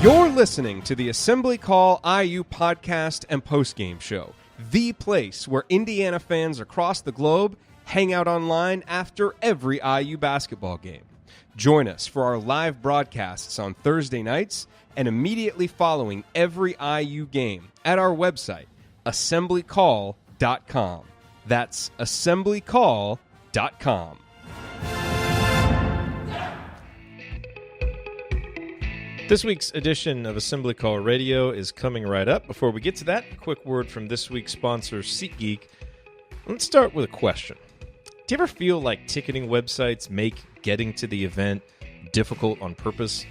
You're listening to the Assembly Call IU podcast and postgame show, the place where Indiana fans across the globe hang out online after every IU basketball game. Join us for our live broadcasts on Thursday nights and immediately following every IU game at our website, assemblycall.com. That's assemblycall.com. This week's edition of Assembly Call Radio is coming right up. Before we get to that, a quick word from this week's sponsor, SeatGeek. Let's start with a question. Do you ever feel like ticketing websites make getting to the event difficult on purpose?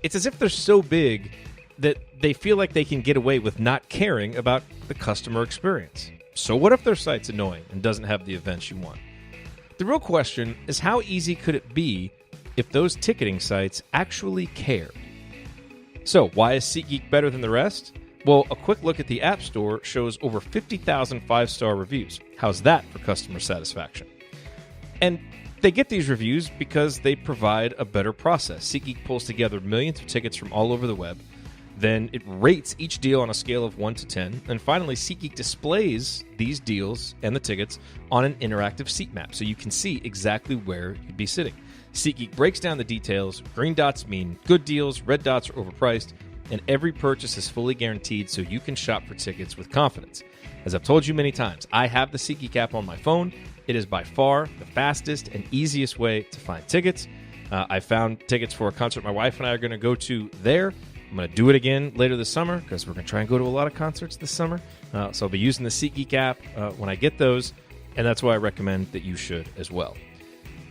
It's as if they're so big that they feel like they can get away with not caring about the customer experience. So what if their site's annoying and doesn't have the events you want? The real question is, how easy could it be if those ticketing sites actually cared? So, why is SeatGeek better than the rest? Well, a quick look at the App Store shows over 50,000 five-star reviews. How's that for customer satisfaction? And they get these reviews because they provide a better process. SeatGeek pulls together millions of tickets from all over the web. Then it rates each deal on a scale of 1 to 10. And finally, SeatGeek displays these deals and the tickets on an interactive seat map so you can see exactly where you'd be sitting. SeatGeek breaks down the details. Green dots mean good deals, red dots are overpriced, and every purchase is fully guaranteed so you can shop for tickets with confidence. As I've told you many times, I have the SeatGeek app on my phone. It is by far the fastest and easiest way to find tickets. I found tickets for a concert my wife and I are going to go to there. I'm going to do it again later this summer because we're going to try and go to a lot of concerts this summer. So I'll be using the SeatGeek app when I get those, and that's why I recommend that you should as well.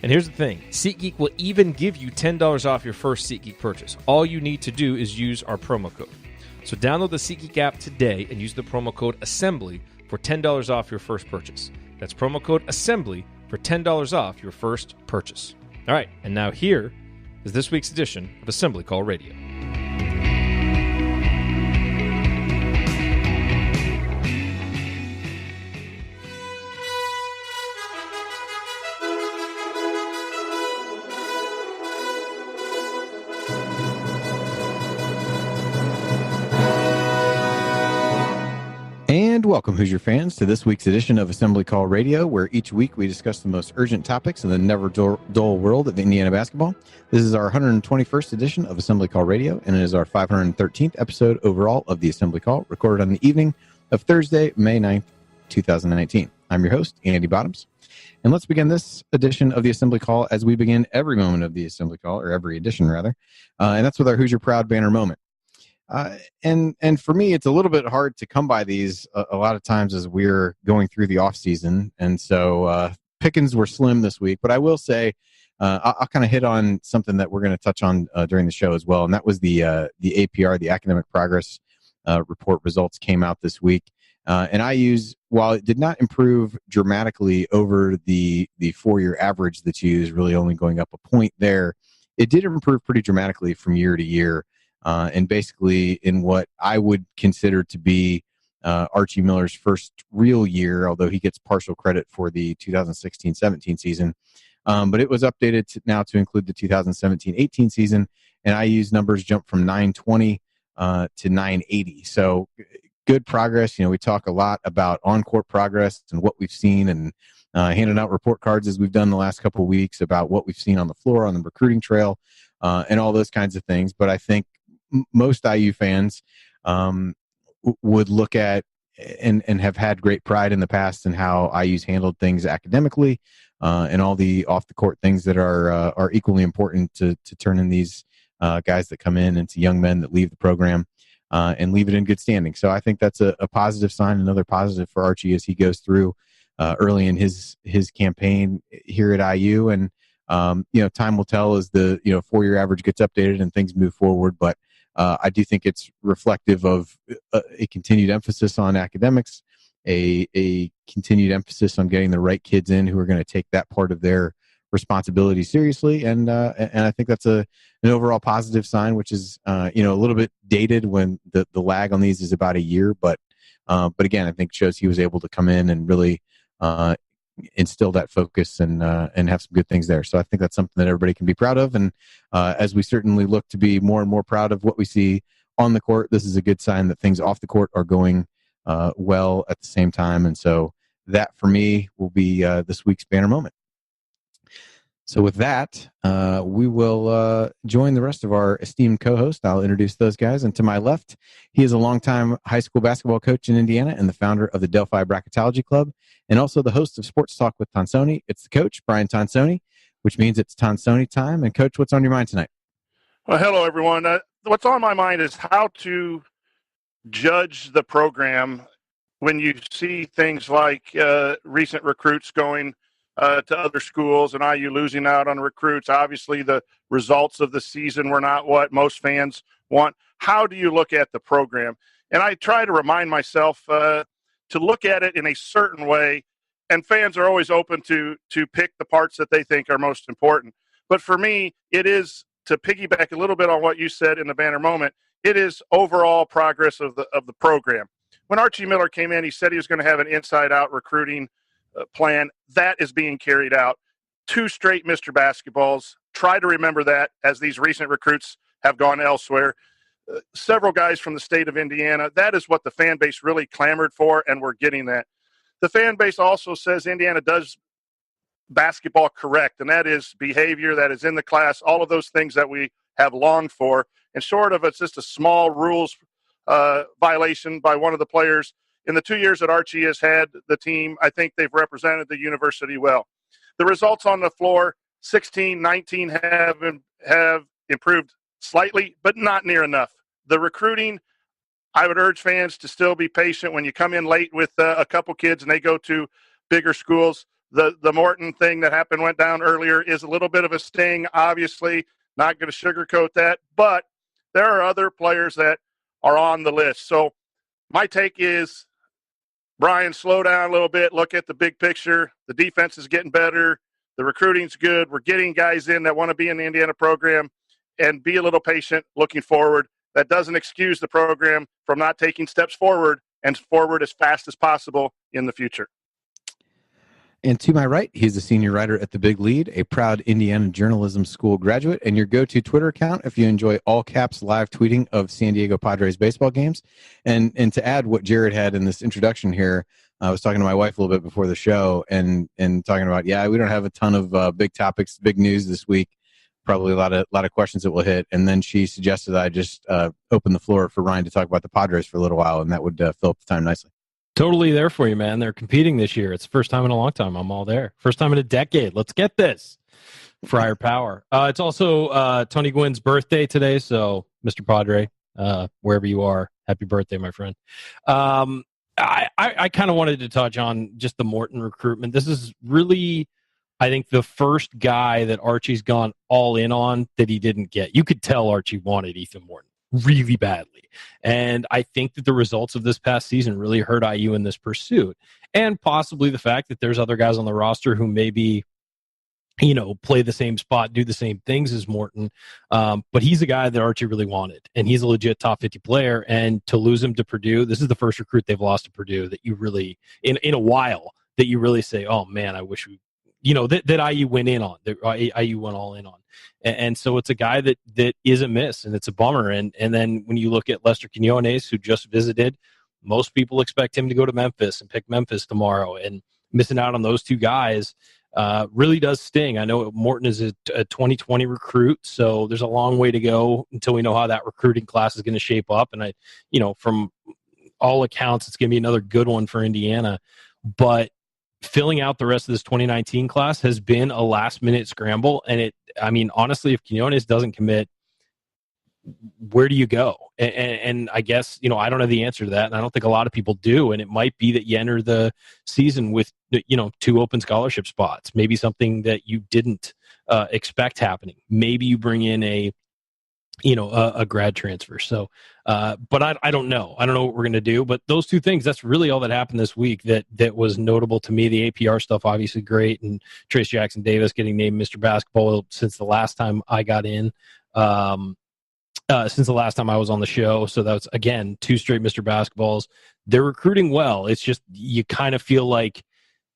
And here's the thing, SeatGeek will even give you $10 off your first SeatGeek purchase. All you need to do is use our promo code. So download the SeatGeek app today and use the promo code ASSEMBLY for $10 off your first purchase. That's promo code ASSEMBLY for $10 off your first purchase. All right, and now here is this week's edition of Assembly Call Radio. And welcome, Hoosier fans, to this week's edition of Assembly Call Radio, where each week we discuss the most urgent topics in the never-dull world of Indiana basketball. This is our 121st edition of Assembly Call Radio, and it is our 513th episode overall of the Assembly Call, recorded on the evening of Thursday, May 9th, 2019. I'm your host, Andy Bottoms, and let's begin this edition of the Assembly Call as we begin every moment of the Assembly Call, or every edition, rather, and that's with our Hoosier Proud banner moment. And for me, it's a little bit hard to come by these a lot of times as we're going through the offseason. And so pickings were slim this week. But I will say I'll kind of hit on something that we're going to touch on during the show as well. And that was the APR, the Academic Progress Report results came out this week. And IU's, while it did not improve dramatically over the 4-year average that's used, really only going up a point there, it did improve pretty dramatically from year to year. And basically in what I would consider to be Archie Miller's first real year, although he gets partial credit for the 2016-17 season. But it was updated now to include the 2017-18 season, and IU's numbers jumped from 920 to 980. So good progress. You know, we talk a lot about on-court progress and what we've seen, and handing out report cards as we've done the last couple of weeks about what we've seen on the floor, on the recruiting trail, and all those kinds of things. But I think most IU fans would look at and have had great pride in the past in how IU's handled things academically and all the off-the-court things that are equally important to turning these guys that come in into young men that leave the program and leave it in good standing. So I think that's a positive sign, another positive for Archie as he goes through early in his campaign here at IU. And, time will tell as the 4-year average gets updated and things move forward. But I do think it's reflective of a continued emphasis on academics, a continued emphasis on getting the right kids in who are going to take that part of their responsibility seriously, and I think that's an overall positive sign, which is a little bit dated when the lag on these is about a year, but again, I think shows he was able to come in and really instill that focus and have some good things there. So I think that's something that everybody can be proud of. And as we certainly look to be more and more proud of what we see on the court, this is a good sign that things off the court are going well at the same time. And so that, for me, will be this week's banner moment. So with that, we will join the rest of our esteemed co-host. I'll introduce those guys. And to my left, he is a longtime high school basketball coach in Indiana and the founder of the Delphi Bracketology Club, and also the host of Sports Talk with Tonsoni. It's the coach, Brian Tonsoni, which means it's Tonsoni time. And Coach, what's on your mind tonight? Well, hello, everyone. What's on my mind is how to judge the program when you see things like recent recruits going to other schools and IU losing out on recruits. Obviously, the results of the season were not what most fans want. How do you look at the program? And I try to remind myself to look at it in a certain way, and fans are always open to pick the parts that they think are most important. But for me, it is, to piggyback a little bit on what you said in the banner moment, it is overall progress of the program. When Archie Miller came in, he said he was going to have an inside-out recruiting plan. That is being carried out. 2 straight Mr. Basketballs. Try to remember that as these recent recruits have gone elsewhere. Several guys from the state of Indiana. That is what the fan base really clamored for, and we're getting that. The fan base also says Indiana does basketball correct, and that is behavior that is in the class, all of those things that we have longed for. And short of it's just a small rules violation by one of the players, in the 2 years that Archie has had the team, I think they've represented the university well. The results on the floor, 16, 19 have improved slightly, but not near enough. The recruiting, I would urge fans to still be patient. When you come in late with a couple kids and they go to bigger schools, the Morton thing that went down earlier is a little bit of a sting, obviously. Not going to sugarcoat that, but there are other players that are on the list. So my take is, Brian, slow down a little bit. Look at the big picture. The defense is getting better. The recruiting's good. We're getting guys in that want to be in the Indiana program, and be a little patient looking forward. That doesn't excuse the program from not taking steps forward and forward as fast as possible in the future. And to my right, he's a senior writer at The Big Lead, a proud Indiana Journalism School graduate, and your go-to Twitter account if you enjoy all caps live tweeting of San Diego Padres baseball games. And to add what Jared had in this introduction here, I was talking to my wife a little bit before the show and talking about, we don't have a ton of big topics, big news this week, probably a lot of questions that we'll hit. And then she suggested that I just open the floor for Ryan to talk about the Padres for a little while, and that would fill up the time nicely. Totally there for you, man. They're competing this year. It's the first time in a long time. I'm all there. First time in a decade. Let's get this. Friar Power. It's also Tony Gwynn's birthday today, so Mr. Padre, wherever you are, happy birthday, my friend. I kind of wanted to touch on just the Morton recruitment. This is really, I think, the first guy that Archie's gone all in on that he didn't get. You could tell Archie wanted Ethan Morton really badly. And I think that the results of this past season really hurt IU in this pursuit. And possibly the fact that there's other guys on the roster who maybe, play the same spot, do the same things as Morton. But he's a guy that Archie really wanted. And he's a legit top 50 player. And to lose him to Purdue, this is the first recruit they've lost to Purdue that you really, in a while, that you really say, oh, man, I wish we, that IU went in on, that IU went all in on. And so it's a guy that is a miss, and it's a bummer. And then when you look at Lester Quinones, who just visited, most people expect him to go to Memphis and pick Memphis tomorrow. And missing out on those two guys really does sting. I know Morton is a 2020 recruit, so there's a long way to go until we know how that recruiting class is going to shape up. And from all accounts, it's going to be another good one for Indiana. But filling out the rest of this 2019 class has been a last-minute scramble. And honestly, if Quinones doesn't commit, where do you go? And I guess, I don't have the answer to that, and I don't think a lot of people do. And it might be that you enter the season with, 2 open scholarship spots, maybe something that you didn't expect happening. Maybe you bring in a grad transfer. So, but I don't know. I don't know what we're going to do. But those two things, that's really all that happened this week that was notable to me. The APR stuff, obviously great. And Trace Jackson Davis getting named Mr. Basketball since the last time I got in, since the last time I was on the show. So that's, again, 2 straight Mr. Basketballs. They're recruiting well. It's just you kind of feel like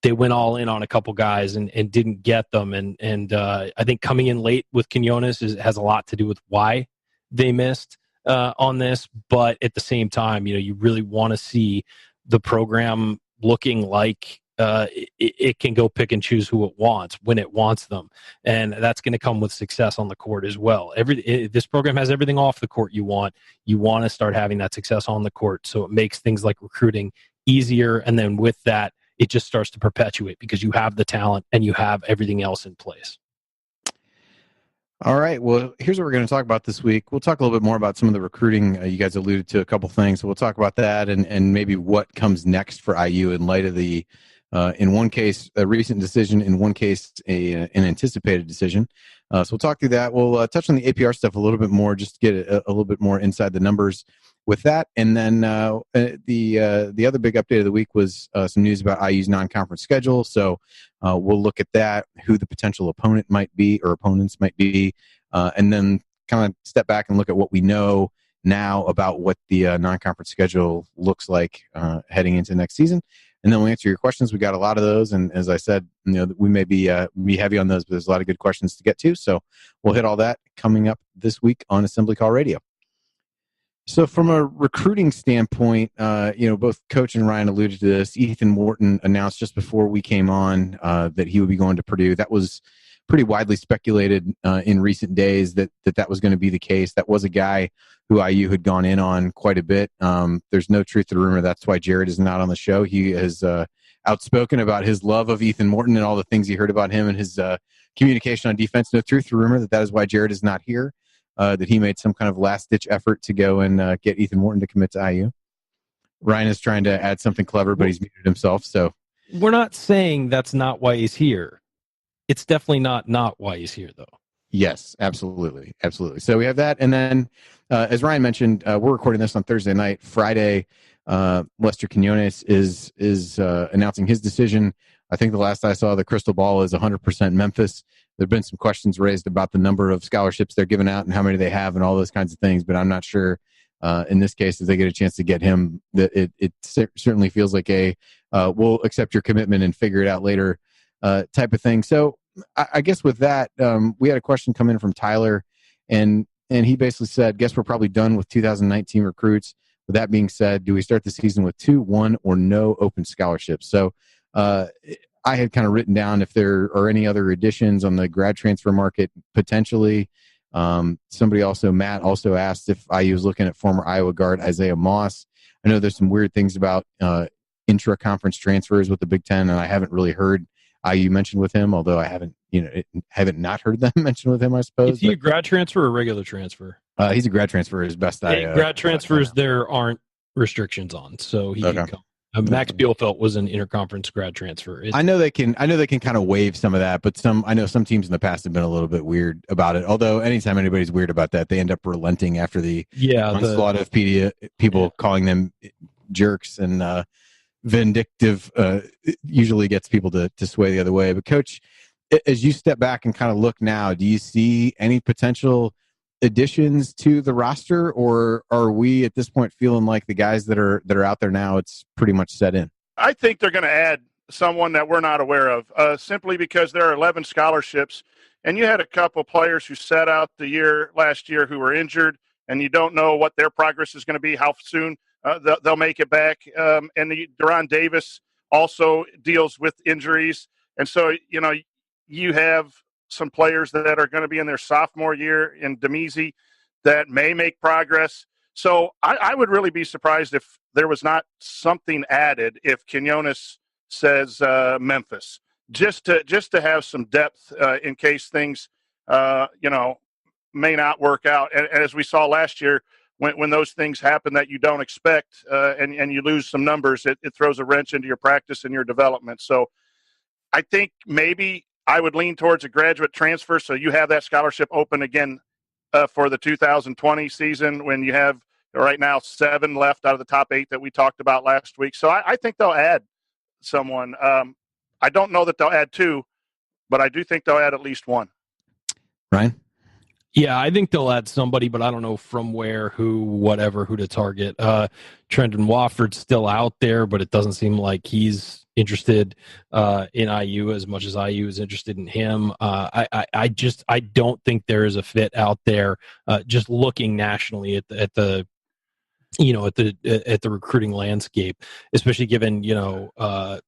they went all in on a couple guys and didn't get them. And I think coming in late with Quinones has a lot to do with why they missed. on this, but at the same time, you really want to see the program looking like it can go pick and choose who it wants when it wants them, and that's going to come with success on the court as well. This program has everything off the court you want. You want to start having that success on the court, so it makes things like recruiting easier, and then with that, it just starts to perpetuate because you have the talent and you have everything else in place. All right. Well, here's what we're going to talk about this week. We'll talk a little bit more about some of the recruiting. You guys alluded to a couple things. So we'll talk about that and maybe what comes next for IU in light of the, in one case, a recent decision, in one case, an anticipated decision. So we'll talk through that. We'll touch on the APR stuff a little bit more, just to get a little bit more inside the numbers with that. And then the other big update of the week was some news about IU's non-conference schedule. So we'll look at that, who the potential opponent might be or opponents might be, and then kind of step back and look at what we know now about what the non-conference schedule looks like heading into next season. And then we'll answer your questions. We got a lot of those, and as I said, we may be heavy on those, but there's a lot of good questions to get to. So we'll hit all that coming up this week on Assembly Call Radio. So from a recruiting standpoint, both Coach and Ryan alluded to this. Ethan Morton announced just before we came on that he would be going to Purdue. That was pretty widely speculated in recent days that was going to be the case. That was a guy who IU had gone in on quite a bit. There's no truth to the rumor. That's why Jared is not on the show. He is outspoken about his love of Ethan Morton and all the things he heard about him and his communication on defense. No truth to the rumor that is why Jared is not here. That he made some kind of last-ditch effort to go and get Ethan Morton to commit to IU. Ryan is trying to add something clever, but he's muted himself. So we're not saying that's not why he's here. It's definitely not why he's here, though. Yes, absolutely. Absolutely. So we have that. And then, as Ryan mentioned, we're recording this on Thursday night. Friday, Lester Quinones is announcing his decision. I think the last I saw, the crystal ball is 100% Memphis. There have been some questions raised about the number of scholarships they're giving out and how many they have and all those kinds of things, but I'm not sure in this case if they get a chance to get him. It certainly feels like we'll accept your commitment and figure it out later type of thing. So I guess with that, we had a question come in from Tyler, and he basically said, guess we're probably done with 2019 recruits. With that being said, do we start the season with 2, 1, or no open scholarships? So I had kind of written down if there are any other additions on the grad transfer market potentially. Somebody Matt also asked if IU was looking at former Iowa guard Isaiah Moss. I know there's some weird things about intra-conference transfers with the Big Ten, and I haven't really heard IU mentioned with him, although I haven't not heard them mentioned with him, I suppose. Is he a grad transfer or a regular transfer? He's a grad transfer as best grad transfers there aren't restrictions on, so he can come. Max Bielfeldt was an interconference grad transfer. I know they can kind of waive some of that, but I know some teams in the past have been a little bit weird about it. Although anytime anybody's weird about that, they end up relenting after the onslaught of people calling them jerks and vindictive. Usually gets people to sway the other way. But Coach, as you step back and kind of look now, do you see any potential additions to the roster, or are we at this point feeling like the guys that are out there now, it's pretty much set in? I think they're going to add someone that we're not aware of, simply because there are 11 scholarships, and you had a couple players who sat out last year who were injured, and you don't know what their progress is going to be, how soon they'll make it back. And Deron Davis also deals with injuries, and so you have some players that are going to be in their sophomore year in Demezi that may make progress. So I would really be surprised if there was not something added if Quinones says Memphis, just to have some depth in case things may not work out. And as we saw last year, when those things happen that you don't expect and you lose some numbers, it throws a wrench into your practice and your development. So I think maybe I would lean towards a graduate transfer, so you have that scholarship open again for the 2020 season when you have right now 7 left out of the top 8 that we talked about last week. So I think they'll add someone. I don't know that they'll add 2, but I do think they'll add at least 1. Ryan? Yeah, I think they'll add somebody, but I don't know from where, who to target. Trenton Wofford's still out there, but it doesn't seem like he's interested in IU as much as IU is interested in him. I don't think there is a fit out there. Just looking nationally at the recruiting landscape, especially given a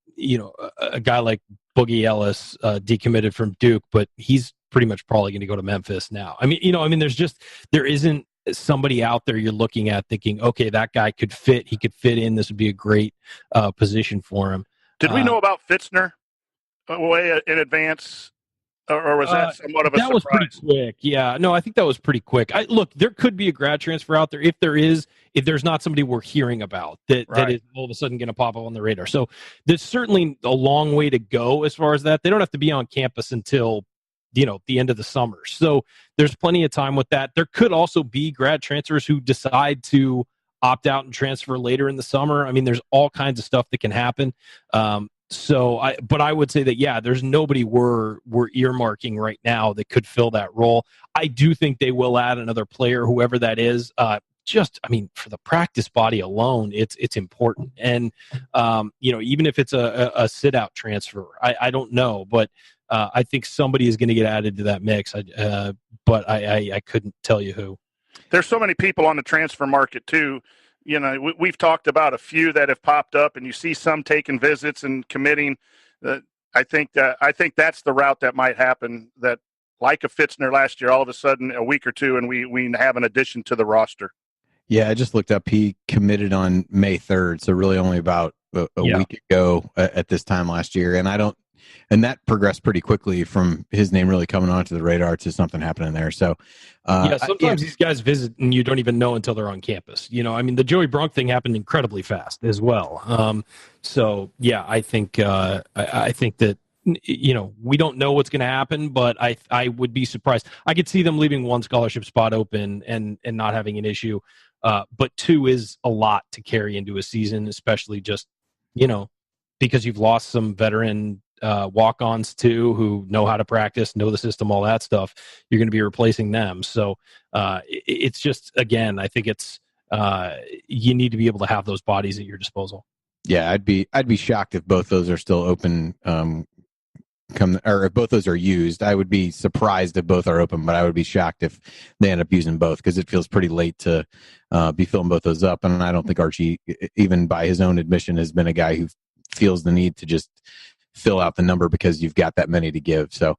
guy like Boogie Ellis decommitted from Duke, but he's pretty much probably going to go to Memphis now. There isn't somebody out there you're looking at thinking, okay, that guy could fit. He could fit in. This would be a great position for him. Did we know about Fitzner way in advance? Or was that somewhat of a surprise? That was pretty quick. Yeah, no, I think that was pretty quick. Look, there could be a grad transfer out there. If there's not somebody we're hearing about that is all of a sudden going to pop up on the radar. So there's certainly a long way to go as far as that. They don't have to be on campus until the end of the summer. So there's plenty of time with that. There could also be grad transfers who decide to opt out and transfer later in the summer. I mean, there's all kinds of stuff that can happen. But I would say that, yeah, there's nobody we're earmarking right now that could fill that role. I do think they will add another player, whoever that is. For the practice body alone, it's important. And, even if it's a sit out transfer, I don't know, but I think somebody is going to get added to that mix. But I couldn't tell you who. There's so many people on the transfer market too. We've talked about a few that have popped up, and you see some taking visits and committing. I think that's the route that might happen. That, like a Fitzner last year, all of a sudden a week or two, and we have an addition to the roster. Yeah, I just looked up. He committed on May 3rd, so really only about a week ago at this time last year. And that progressed pretty quickly from his name really coming onto the radar to something happening there. So, sometimes these guys visit and you don't even know until they're on campus. The Joey Brunk thing happened incredibly fast as well. I think that we don't know what's going to happen, but I would be surprised. I could see them leaving one scholarship spot open and not having an issue. But two is a lot to carry into a season, especially just because you've lost some veteran walk-ons too, who know how to practice, know the system, all that stuff. You're going to be replacing them. So it's just, again, I think it's you need to be able to have those bodies at your disposal. Yeah, I'd be shocked if both those are still open. Or if both those are used. I would be surprised if both are open, but I would be shocked if they end up using both, because it feels pretty late to be filling both those up. And I don't think Archie, even by his own admission, has been a guy who feels the need to just fill out the number because you've got that many to give. So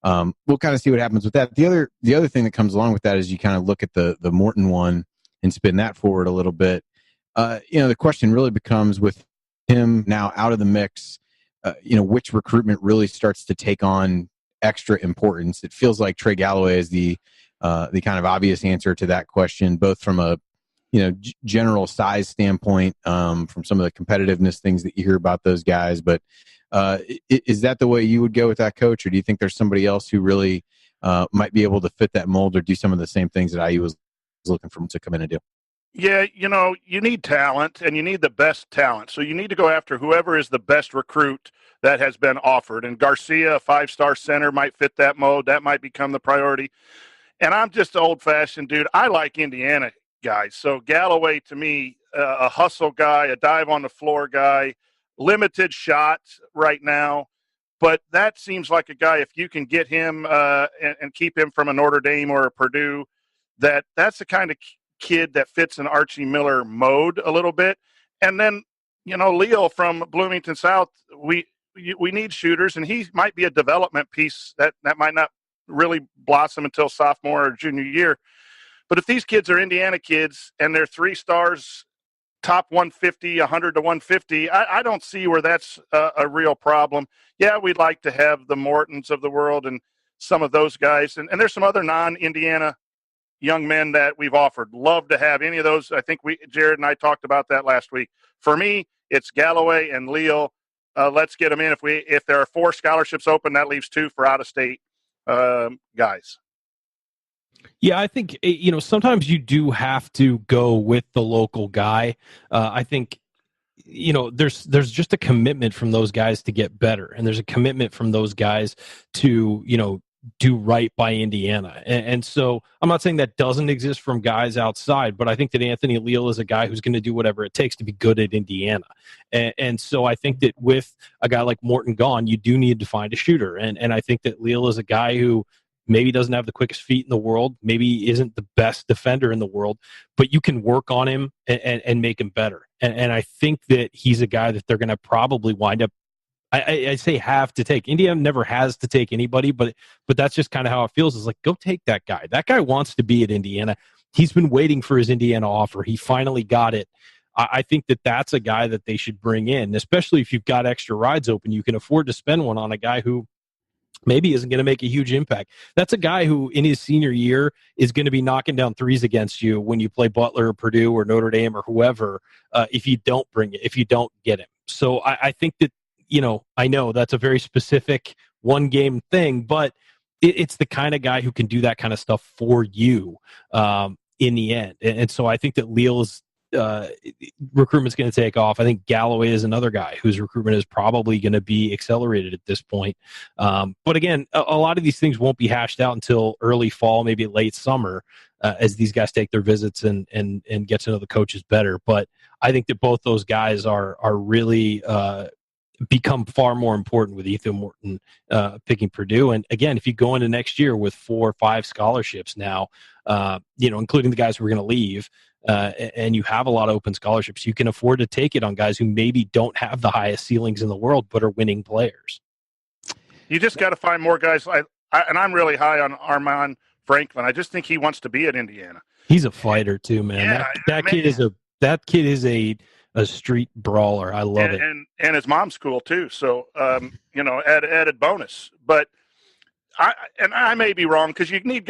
we'll kind of see what happens with that. The other thing that comes along with that is you kind of look at the Morton one and spin that forward a little bit. The question really becomes, with him now out of the mix, which recruitment really starts to take on extra importance. It feels like Trey Galloway is the kind of obvious answer to that question, both from a general size standpoint, from some of the competitiveness things that you hear about those guys. But is that the way you would go with that, Coach, or do you think there's somebody else who really might be able to fit that mold or do some of the same things that IU was looking for him to come in and do? Yeah, you need talent, and you need the best talent. So you need to go after whoever is the best recruit that has been offered. And Garcia, a 5-star center, might fit that mold. That might become the priority. And I'm just an old-fashioned dude. I like Indiana guys. So Galloway, to me, a hustle guy, a dive-on-the-floor guy, limited shots right now. But that seems like a guy, if you can get him and keep him from a Notre Dame or a Purdue, that's the kind of kid that fits an Archie Miller mode a little bit. And then, Leo from Bloomington South, we need shooters, and he might be a development piece that might not really blossom until sophomore or junior year. But if these kids are Indiana kids and they're 3 stars, top 150, 100 to 150, I don't see where that's a real problem. Yeah, we'd like to have the Mortons of the world and some of those guys. And there's some other non-Indiana young men that we've offered. Love to have any of those. I think Jared and I talked about that last week. For me, it's Galloway and Leal. Let's get them in. If there are 4 scholarships open, that leaves 2 for out-of-state guys. Yeah, I think sometimes you do have to go with the local guy. I think there's just a commitment from those guys to get better, and there's a commitment from those guys to do right by Indiana. And so I'm not saying that doesn't exist from guys outside, but I think that Anthony Leal is a guy who's going to do whatever it takes to be good at Indiana. And so I think that with a guy like Morton gone, you do need to find a shooter. And I think that Leal is a guy who maybe doesn't have the quickest feet in the world, maybe isn't the best defender in the world, but you can work on him and make him better. And I think that he's a guy that they're going to probably wind up, I say have to take. Indiana never has to take anybody, but that's just kind of how it feels. Is like, go take that guy. That guy wants to be at Indiana. He's been waiting for his Indiana offer. He finally got it. I think that that's a guy that they should bring in, especially if you've got extra rides open. You can afford to spend one on a guy who maybe isn't going to make a huge impact. That's a guy who in his senior year is going to be knocking down threes against you when you play Butler or Purdue or Notre Dame or whoever, if you don't bring it, if you don't get him. So I think that, I know that's a very specific one game thing, but it's the kind of guy who can do that kind of stuff for you in the end. And so I think that Leal's recruitment's going to take off. I think Galloway is another guy whose recruitment is probably going to be accelerated at this point. But again, a lot of these things won't be hashed out until early fall, maybe late summer, as these guys take their visits and get to know the coaches better. But I think that both those guys are really become far more important with Ethan Morton picking Purdue. And again, if you go into next year with 4 or 5 scholarships now, including the guys who are going to leave, and you have a lot of open scholarships, you can afford to take it on guys who maybe don't have the highest ceilings in the world, but are winning players. You just got to find more guys. And I'm really high on Armaan Franklin. I just think he wants to be at Indiana. He's a fighter too, man. Yeah, that kid is a street brawler. I love it. And his mom's cool too. So, added bonus. But I may be wrong, because you need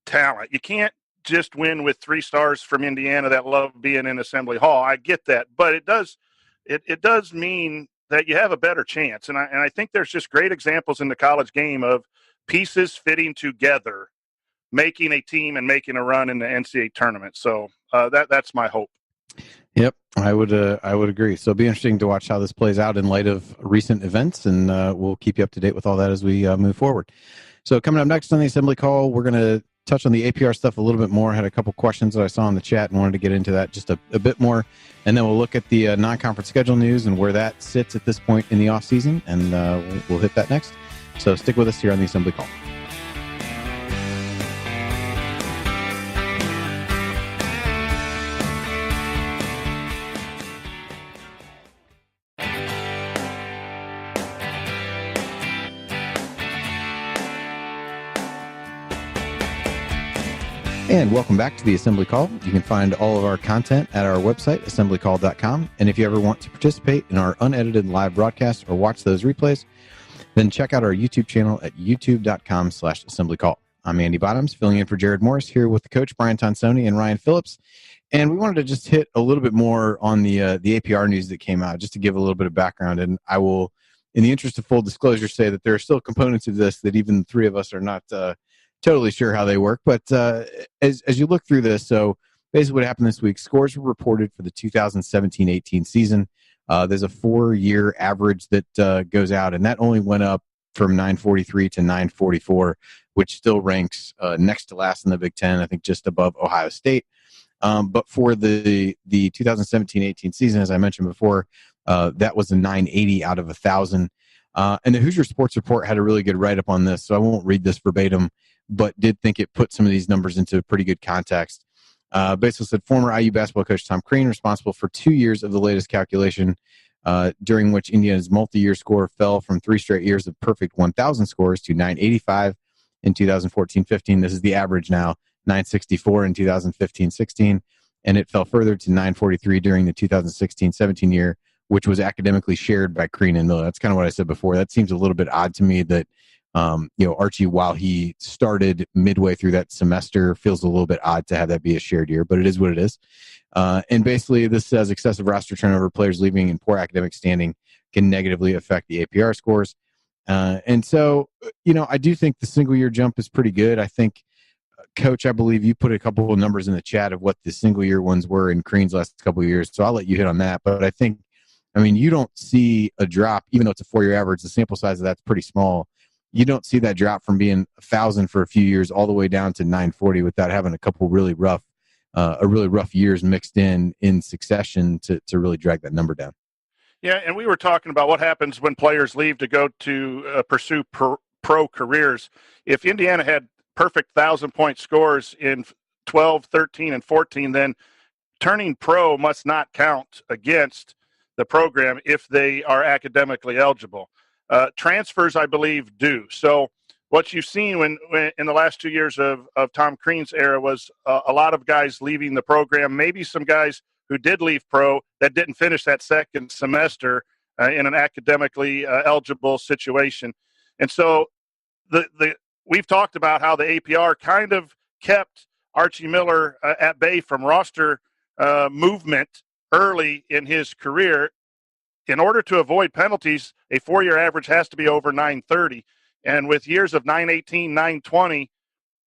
talent. You can't just win with 3 stars from Indiana that love being in Assembly Hall. I get that, but it does mean that you have a better chance. And I think there's just great examples in the college game of pieces fitting together, making a team and making a run in the NCAA tournament. So that's my hope. Yep, I would agree. So it'll be interesting to watch how this plays out in light of recent events, and we'll keep you up to date with all that as we move forward. So coming up next on the Assembly Call, we're going to touch on the APR stuff a little bit more. I had a couple questions that I saw in the chat and wanted to get into that just a bit more. And then we'll look at the non-conference schedule news and where that sits at this point in the offseason, and we'll hit that next. So stick with us here on the Assembly Call. And welcome back to the Assembly Call. You can find all of our content at our website, assemblycall.com. And if you ever want to participate in our unedited live broadcasts or watch those replays, then check out our YouTube channel at youtube.com/assemblycall. I'm Andy Bottoms, filling in for Jared Morris, here with the coach, Brian Tonsoni and Ryan Phillips. And we wanted to just hit a little bit more on the APR news that came out, just to give a little bit of background. And I will, in the interest of full disclosure, say that there are still components of this that even the three of us are not totally sure how they work. But as you look through this, so basically what happened this week, scores were reported for the 2017-18 season. There's a 4-year average that goes out, and that only went up from 943 to 944, which still ranks next to last in the Big Ten, I think just above Ohio State. But for the 2017-18 season, as I mentioned before, that was a 980 out of 1,000. And the Hoosier Sports Report had a really good write-up on this, so I won't read this verbatim, but did think it put some of these numbers into pretty good context. Basically said, former IU basketball coach Tom Crean, responsible for 2 years of the latest calculation, during which Indiana's multi-year score fell from 3 straight years of perfect 1,000 scores to 985 in 2014-15. This is the average now, 964 in 2015-16, and it fell further to 943 during the 2016-17 year, which was academically shared by Crean and Miller. That's kind of what I said before. That seems a little bit odd to me that, Archie, while he started midway through that semester, feels a little bit odd to have that be a shared year, but it is what it is. And basically this says excessive roster turnover, players leaving, and poor academic standing can negatively affect the APR scores. And so, I do think the single year jump is pretty good. I think, Coach, I believe you put a couple of numbers in the chat of what the single year ones were in Crean's last couple of years. So I'll let you hit on that. But I think, you don't see a drop, even though it's a 4-year average. The sample size of that's pretty small. you don't see that drop from being 1,000 for a few years all the way down to 940 without having a couple really rough years mixed in succession to really drag that number down. Yeah, and we were talking about what happens when players leave to go to pursue pro careers. If Indiana had perfect 1,000-point scores in 12, 13, and 14, then turning pro must not count against the program if they are academically eligible. Transfers, I believe, do. So what you've seen when in the last 2 years of Tom Crean's era was a lot of guys leaving the program, maybe some guys who did leave pro that didn't finish that second semester in an academically eligible situation. And so we've talked about how the APR kind of kept Archie Miller at bay from roster movement early in his career. In order to avoid penalties, a 4-year average has to be over 930. And with years of 918, 920,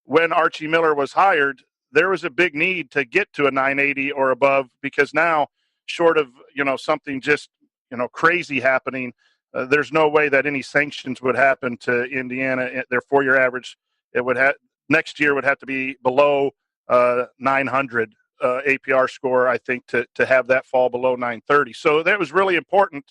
when Archie Miller was hired, there was a big need to get to a 980 or above, because now, short of something just crazy happening, there's no way that any sanctions would happen to Indiana. Their 4-year average, next year would have to be below 900 APR score, I think, to have that fall below 930. So that was really important,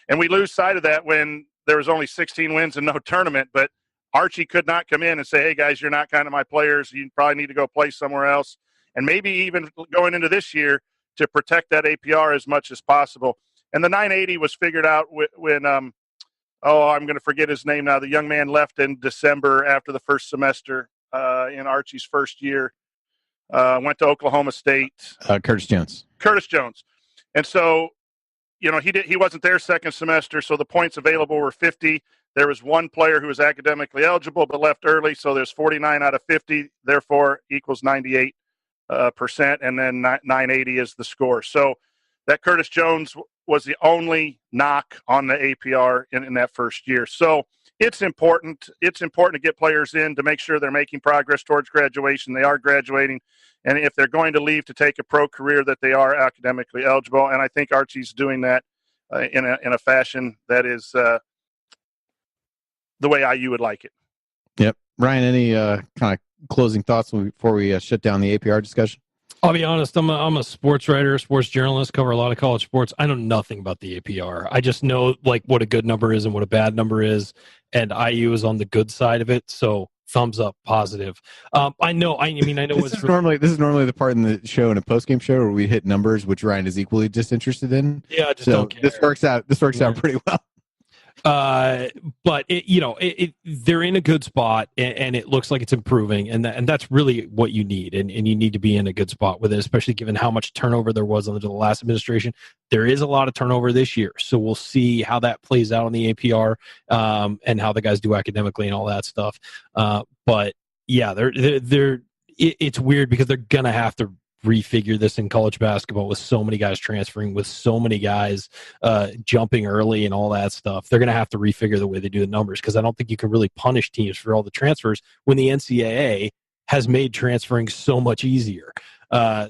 and we lose sight of that when there was only 16 wins and no tournament. But Archie could not come in and say, hey, guys, you're not kind of my players. You probably need to go play somewhere else. And maybe even going into this year to protect that APR as much as possible. And the 980 was figured out when I'm going to forget his name now. The young man left in December after the first semester in Archie's first year. Went to Oklahoma State. Curtis Jones. And so, he wasn't there second semester, so the points available were 50. There was one player who was academically eligible but left early, so there's 49 out of 50, therefore equals 98%, and then 980 is the score. So that Curtis Jones was the only knock on the APR in that first year. So it's important. It's important to get players in to make sure they're making progress towards graduation. They are graduating. And if they're going to leave to take a pro career, that they are academically eligible. And I think Archie's doing that in a fashion that is the way IU would like it. Yep. Ryan, any kind of closing thoughts before we shut down the APR discussion? I'll be honest, I'm a sports writer, sports journalist, cover a lot of college sports. I know nothing about the APR. I just know what a good number is and what a bad number is, and IU is on the good side of it, so thumbs up, positive. I know this is normally the part in the show, in a post-game show, where we hit numbers, which Ryan is equally disinterested in. Yeah, I just don't care. This works out pretty well. But they're in a good spot, and it looks like it's improving, and that's really what you need, and you need to be in a good spot with it, especially given how much turnover there was under the last administration. There is a lot of turnover this year, so we'll see how that plays out on the APR, and how the guys do academically and all that stuff. But yeah, it's weird because they're gonna have to refigure this in college basketball with so many guys transferring, with so many guys jumping early and all that stuff. They're going to have to refigure the way they do the numbers, because I don't think you can really punish teams for all the transfers when the NCAA has made transferring so much easier.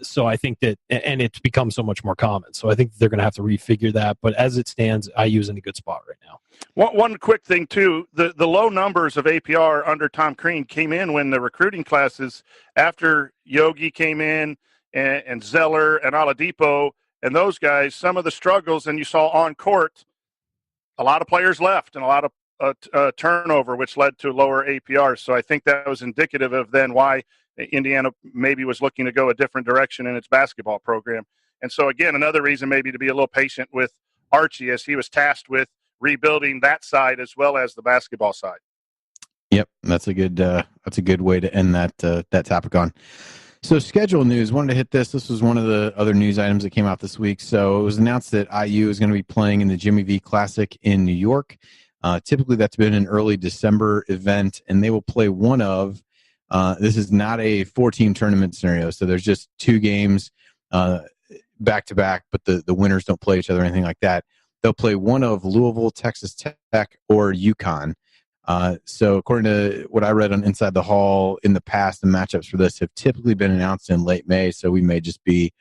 So I think that, and it's become so much more common. So I think they're going to have to refigure that. But as it stands, IU's in a good spot right now. One quick thing, too, the low numbers of APR under Tom Crean came in when the recruiting classes, after Yogi came in, and Zeller and Oladipo and those guys, some of the struggles, and you saw on court, a lot of players left and a lot of turnover, which led to lower APR. So I think that was indicative of then why Indiana maybe was looking to go a different direction in its basketball program. And so, again, another reason maybe to be a little patient with Archie, as he was tasked with rebuilding that side as well as the basketball side. Yep, that's a good way to end that topic on. So schedule news, wanted to hit this. This was one of the other news items that came out this week. So it was announced that IU is going to be playing in the Jimmy V Classic in New York. Typically that's been an early December event, and they will play one of, this is not a 4-team tournament scenario. So there's just 2 games back to back, but the winners don't play each other or anything like that. They'll play one of Louisville, Texas Tech, or UConn. So according to what I read on Inside the Hall in the past, the matchups for this have typically been announced in late May. So we may just be,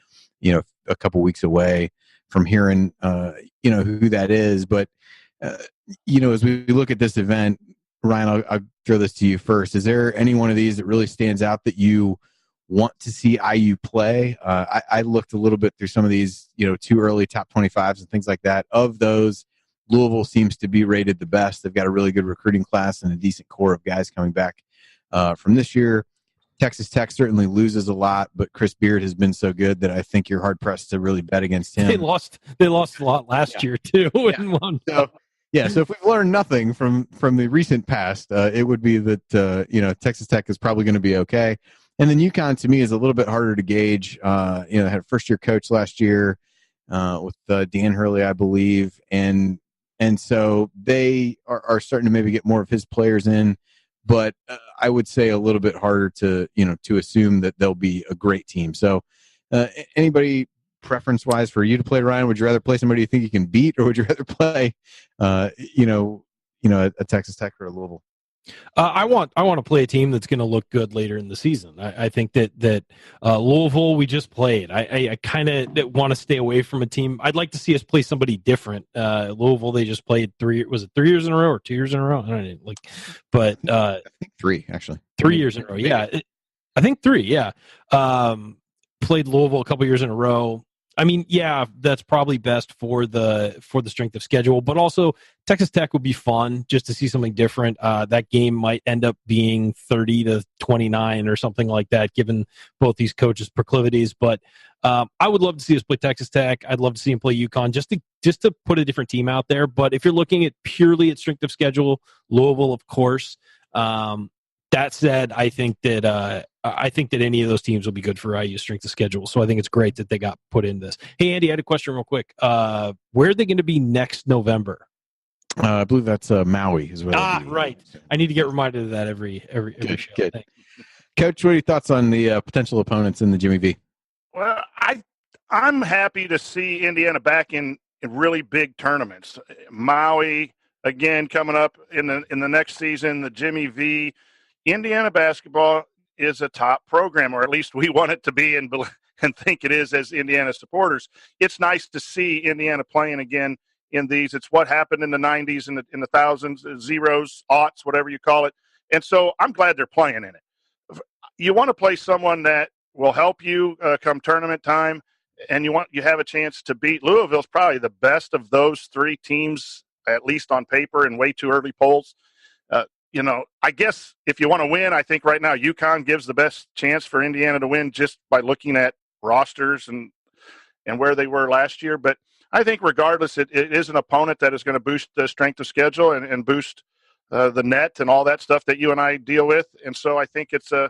a couple weeks away from hearing, who that is. But, as we look at this event, Ryan, I'll throw this to you first. Is there any one of these that really stands out that you want to see IU play? I looked a little bit through some of these, too early top 25s and things like that. Of those, Louisville seems to be rated the best. They've got a really good recruiting class and a decent core of guys coming back from this year. Texas Tech certainly loses a lot, but Chris Beard has been so good that I think you're hard pressed to really bet against him. They lost a lot last year too. So if we've learned nothing from the recent past, it would be that Texas Tech is probably going to be okay. And then UConn to me is a little bit harder to gauge. Had a first year coach last year with Dan Hurley, I believe, and so they are starting to maybe get more of his players in. But I would say a little bit harder to assume that they'll be a great team. So anybody preference-wise for you to play, Ryan? Would you rather play somebody you think you can beat, or would you rather play, a Texas Tech or a Louisville? I want to play a team that's going to look good later in the season. I think that Louisville we just played. I kind of want to stay away from a team. I'd like to see us play somebody different. Louisville they just played 3 years in a row or 2 years in a row? I don't know, but I think 3 actually. 3 years in a row. Yeah, I think 3. Yeah, played Louisville a couple years in a row. I mean, yeah, that's probably best for the strength of schedule, but also Texas Tech would be fun just to see something different. That game might end up being 30-29 or something like that, given both these coaches' proclivities. But I would love to see us play Texas Tech. I'd love to see him play UConn just to put a different team out there. But if you're looking at purely at strength of schedule, Louisville, of course. That said, I think that any of those teams will be good for IU strength of schedule. So I think it's great that they got put in this. Hey, Andy, I had a question real quick. Where are they going to be next November? I believe that's Maui. Right. I need to get reminded of that every show. Good. Coach, what are your thoughts on the potential opponents in the Jimmy V? Well, I'm happy to see Indiana back in really big tournaments. Maui again coming up in the next season. The Jimmy V. Indiana basketball is a top program, or at least we want it to be and think it is as Indiana supporters. It's nice to see Indiana playing again in these. It's what happened in the 90s and in the thousands, zeros, aughts, whatever you call it. And so I'm glad they're playing in it. You want to play someone that will help you come tournament time, and you have a chance to beat Louisville's probably the best of those 3 teams, at least on paper, in way too early polls. I guess if you want to win, I think right now UConn gives the best chance for Indiana to win just by looking at rosters and where they were last year. But I think regardless, it is an opponent that is going to boost the strength of schedule and boost the net and all that stuff that you and I deal with. And so I think it's a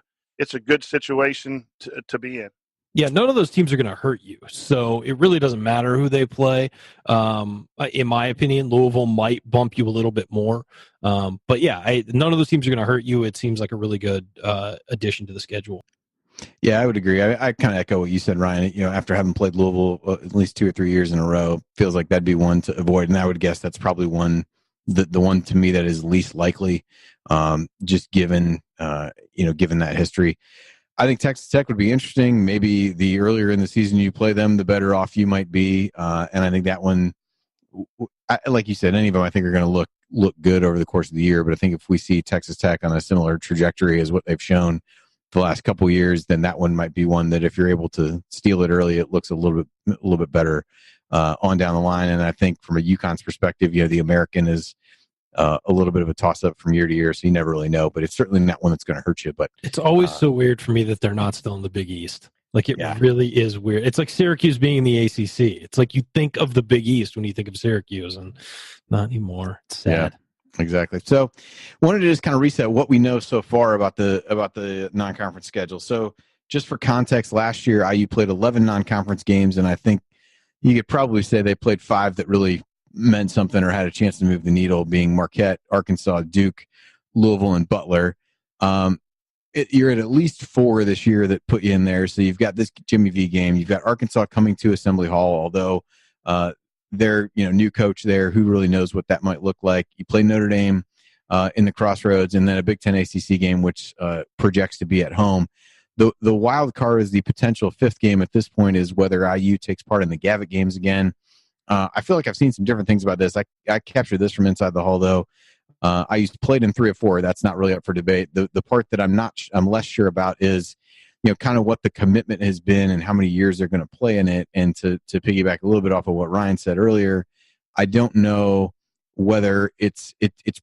good situation to be in. Yeah, none of those teams are going to hurt you, so it really doesn't matter who they play. In my opinion, Louisville might bump you a little bit more, but yeah, none of those teams are going to hurt you. It seems like a really good addition to the schedule. Yeah, I would agree. I kind of echo what you said, Ryan. After having played Louisville at least 2 or 3 years in a row, feels like that'd be one to avoid, and I would guess that's probably the one to me that is least likely, just given that history. I think Texas Tech would be interesting. Maybe the earlier in the season you play them, the better off you might be. And I think that one, like you said, any of them I think are going to look good over the course of the year. But I think if we see Texas Tech on a similar trajectory as what they've shown the last couple of years, then that one might be one that if you're able to steal it early, it looks a little bit better on down the line. And I think from a UConn's perspective, the American is a little bit of a toss-up from year to year, so you never really know, but it's certainly not one that's going to hurt you. But it's always so weird for me that they're not still in the Big East. Like, it really is weird. It's like Syracuse being in the ACC. It's like you think of the Big East when you think of Syracuse, and not anymore. It's sad. Yeah, exactly. So wanted to just kind of reset what we know so far about the non-conference schedule. So just for context, last year IU played 11 non-conference games, and I think you could probably say they played 5 that really meant something or had a chance to move the needle, being Marquette, Arkansas, Duke, Louisville, and Butler. You're at least 4 this year that put you in there. So you've got this Jimmy V game. You've got Arkansas coming to Assembly Hall, although their new coach there, who really knows what that might look like. You play Notre Dame in the Crossroads, and then a Big Ten ACC game, which projects to be at home. The wild card is the potential 5th game at this point is whether IU takes part in the Gavitt games again. I feel like I've seen some different things about this. I captured this from Inside the Hall, though. IU's played in 3 or 4. That's not really up for debate. The part that I'm less sure about is, kind of what the commitment has been and how many years they're going to play in it. And to piggyback a little bit off of what Ryan said earlier, I don't know whether it's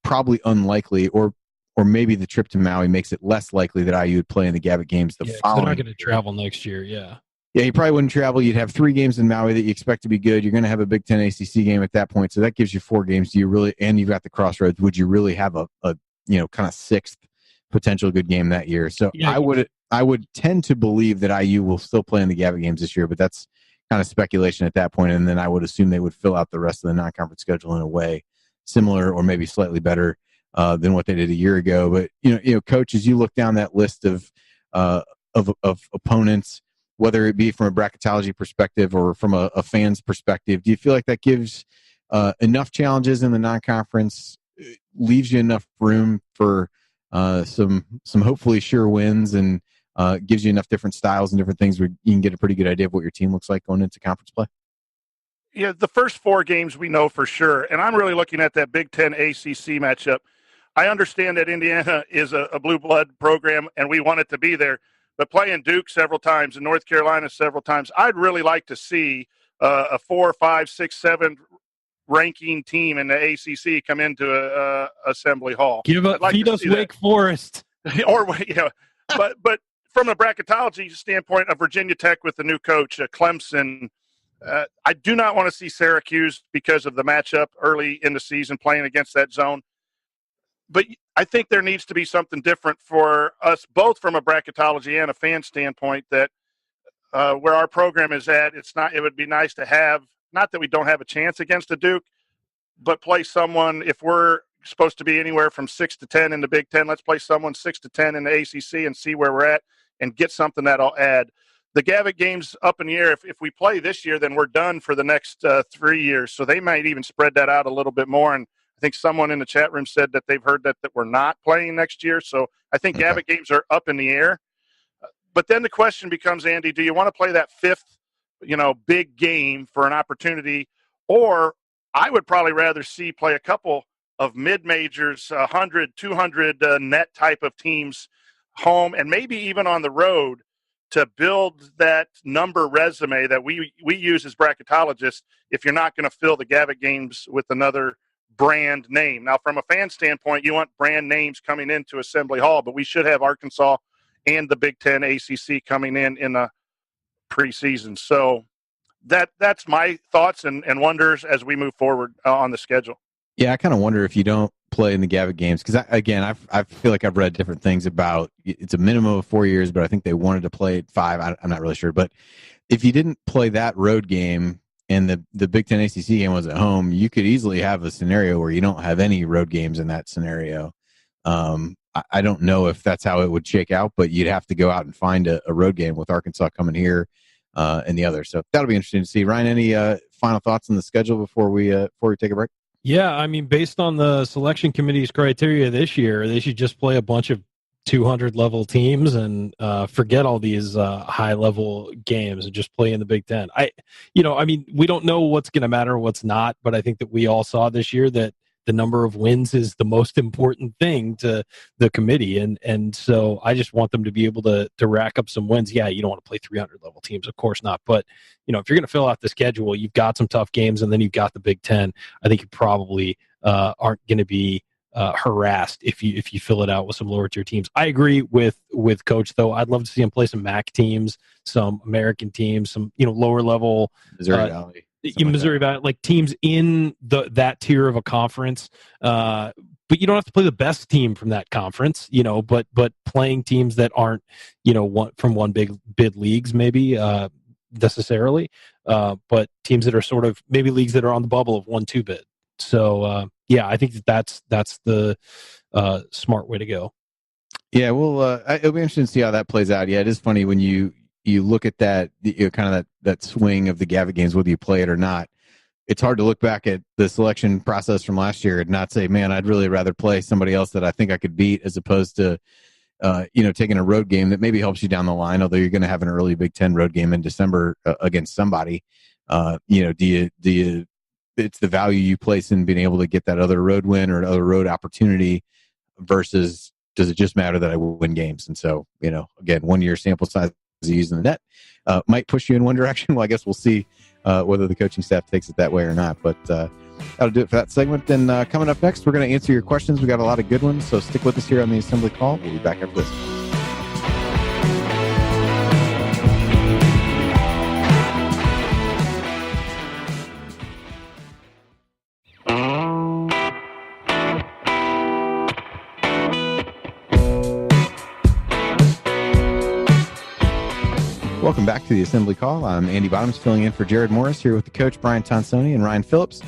probably unlikely, or maybe the trip to Maui makes it less likely that IU would play in the Gavitt games the following. They're not going to travel next year. Yeah. Yeah, you probably wouldn't travel. You'd have 3 games in Maui that you expect to be good. You're going to have a Big Ten ACC game at that point, so that gives you 4 games. Do you really? And you've got the Crossroads. Would you really have a kind of 6th potential good game that year? So yeah, I would tend to believe that IU will still play in the Gavitt games this year, but that's kind of speculation at that point. And then I would assume they would fill out the rest of the non-conference schedule in a way similar or maybe slightly better than what they did a year ago. But Coach, as you look down that list of opponents, whether it be from a bracketology perspective or from a fan's perspective, do you feel like that gives enough challenges in the non-conference, leaves you enough room for some hopefully sure wins, and gives you enough different styles and different things where you can get a pretty good idea of what your team looks like going into conference play? Yeah, the first 4 games we know for sure, and I'm really looking at that Big Ten ACC matchup. I understand that Indiana is a blue blood program, and we want it to be there. But playing Duke several times and North Carolina several times, I'd really like to see a 4, 5, 6, 7 ranking team in the ACC come into Assembly Hall. Feed us Wake Forest, but from a bracketology standpoint of Virginia Tech with the new coach, Clemson, I do not want to see Syracuse because of the matchup early in the season playing against that zone. But I think there needs to be something different for us, both from a bracketology and a fan standpoint, that where our program is at, it would be nice to have, not that we don't have a chance against a Duke, but play someone, if we're supposed to be anywhere from 6 to 10 in the Big Ten, let's play someone 6 to 10 in the ACC and see where we're at and get something that'll add. The Gavitt game's up in the air. If we play this year, then we're done for the next 3 years. So they might even spread that out a little bit more. And I think someone in the chat room said that they've heard that we're not playing next year. So I think Gavitt games are up in the air. But then the question becomes, Andy, do you want to play that 5th, big game for an opportunity? Or I would probably rather see play a couple of mid-majors, 100, 200 net type of teams home, and maybe even on the road, to build that number resume that we use as bracketologists if you're not going to fill the Gavitt games with another brand name. Now, from a fan standpoint, you want brand names coming into Assembly Hall, but we should have Arkansas and the Big Ten ACC coming in the preseason. So that's my thoughts and wonders as we move forward on the schedule. Yeah, I kind of wonder if you don't play in the Gavitt games, because I feel like I've read different things about it's a minimum of 4 years, but I think they wanted to play at 5. I'm not really sure, but if you didn't play that road game and the Big Ten ACC game was at home, you could easily have a scenario where you don't have any road games in that scenario. I don't know if that's how it would shake out, but you'd have to go out and find a road game with Arkansas coming here and the other. So that'll be interesting to see. Ryan, any final thoughts on the schedule before we take a break? Yeah, I mean, based on the selection committee's criteria this year, they should just play a bunch of 200-level teams and forget all these high-level games and just play in the Big Ten. We don't know what's going to matter, what's not, but I think that we all saw this year that the number of wins is the most important thing to the committee. And so I just want them to be able to rack up some wins. Yeah, you don't want to play 300-level teams, of course not. But, if you're going to fill out the schedule, you've got some tough games, and then you've got the Big Ten. I think you probably aren't going to be harassed if you fill it out with some lower-tier teams. I agree with Coach, though. I'd love to see him play some MAC teams, some American teams, some lower-level Missouri Valley. Missouri Valley, like teams in that tier of a conference, but you don't have to play the best team from that conference, but playing teams that aren't, from one bid leagues maybe necessarily, but teams that are sort of maybe leagues that are on the bubble of 1-2 bid. So I think that's the smart way to go. Yeah, well, it'll be interesting to see how that plays out. Yeah, it is funny when you look at that, kind of that swing of the Gavitt games, whether you play it or not. It's hard to look back at the selection process from last year and not say, man, I'd really rather play somebody else that I think I could beat, as opposed to, taking a road game that maybe helps you down the line, although you're going to have an early Big Ten road game in December against somebody. Do you it's the value you place in being able to get that other road win or another road opportunity versus does it just matter that I win games? And so, again, 1 year sample size using the net might push you in one direction. Well, I guess we'll see whether the coaching staff takes it that way or not. But that'll do it for that segment. Then coming up next, we're going to answer your questions. We got a lot of good ones, so stick with us here on the Assembly Call. We'll be back after this. Welcome back to the Assembly Call. I'm Andy Bottoms filling in for Jared Morris here with the coach Brian Tonsoni and Ryan Phillips.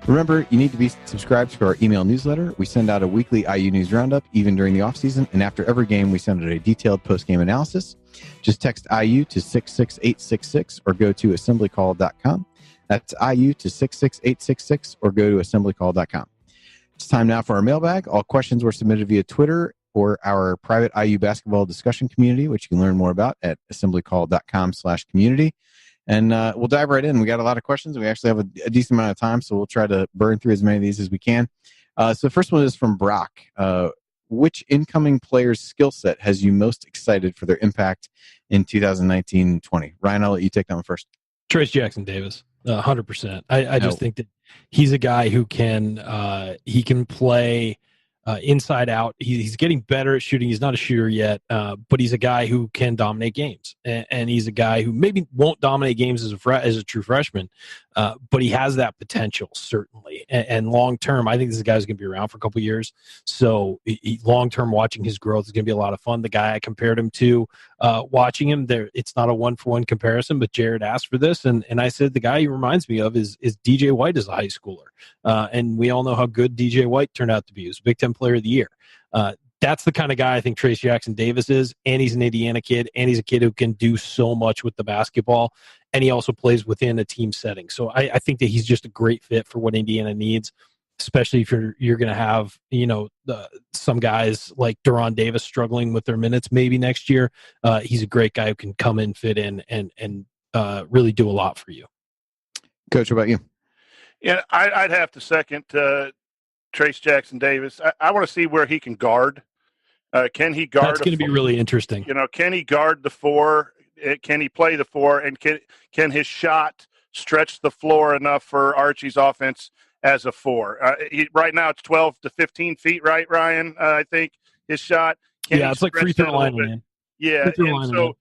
Remember, you need to be subscribed to our email newsletter. We send out a weekly IU News Roundup even during the offseason, and after every game, we send out a detailed post-game analysis. Just text IU to 66866 or go to assemblycall.com. That's IU to 66866 or go to assemblycall.com. It's time now for our mailbag. All questions were submitted via Twitter or our private IU basketball discussion community, which you can learn more about at assemblycall.com/community. And we'll dive right in. We got a lot of questions. We actually have a decent amount of time, so we'll try to burn through as many of these as we can. So the first one is from Brock. Which incoming player's skill set has you most excited for their impact in 2019-20? Ryan, I'll let you take that one first. Trace Jackson Davis, 100%. I just think that he's a guy who can play inside out. He's getting better at shooting. He's not a shooter yet, but he's a guy who can dominate games, and he's a guy who maybe won't dominate games as a true freshman, but he has that potential certainly. And long term, I think this guy's going to be around for a couple of years. So long term, watching his growth is going to be a lot of fun. The guy I compared him to, watching him there, it's not a 1-for-1 comparison, but Jared asked for this, and I said the guy he reminds me of is DJ White as a high schooler, and we all know how good DJ White turned out to be. He was a Big Ten Player of the Year. That's the kind of guy I think Trace Jackson Davis is, and he's an Indiana kid, and he's a kid who can do so much with the basketball, and he also plays within a team setting. So I think that he's just a great fit for what Indiana needs, especially if you're going to have some guys like Deron Davis struggling with their minutes maybe next year. He's a great guy who can come in, fit in, and really do a lot for you. Coach, what about you? Yeah, I'd have to second Trace Jackson Davis. I want to see where he can guard. Can he guard? That's going to be really interesting. Can he guard the 4? Can he play the 4? And can his shot stretch the floor enough for Archie's offense as a 4? Right now it's 12 to 15 feet, right, Ryan? I think his shot. It's like free throw line, man. Yeah, and so,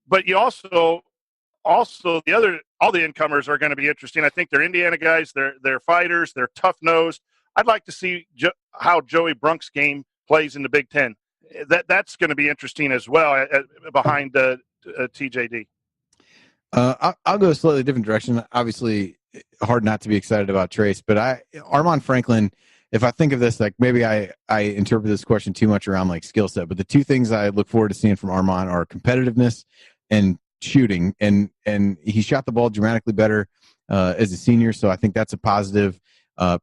but you also all the incomers are going to be interesting. I think they're Indiana guys. They're fighters. They're tough nosed. I'd like to see how Joey Brunk's game plays in the Big Ten. That's going to be interesting as well behind TJD. I'll go a slightly different direction. Obviously, hard not to be excited about Trace, but Armaan Franklin, if I think of this, like maybe I interpret this question too much around like skill set, but the two things I look forward to seeing from Armaan are competitiveness and shooting. And he shot the ball dramatically better as a senior, so I think that's a positive.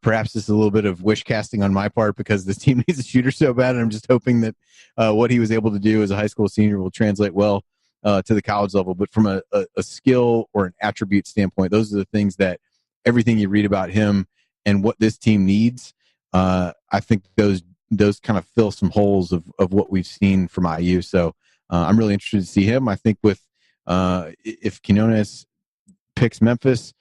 Perhaps this is a little bit of wish casting on my part because this team needs a shooter so bad, and I'm just hoping that what he was able to do as a high school senior will translate well to the college level. But from a skill or an attribute standpoint, those are the things that everything you read about him and what this team needs, I think those kind of fill some holes of what we've seen from IU. So I'm really interested to see him. I think with if Quinones picks Memphis,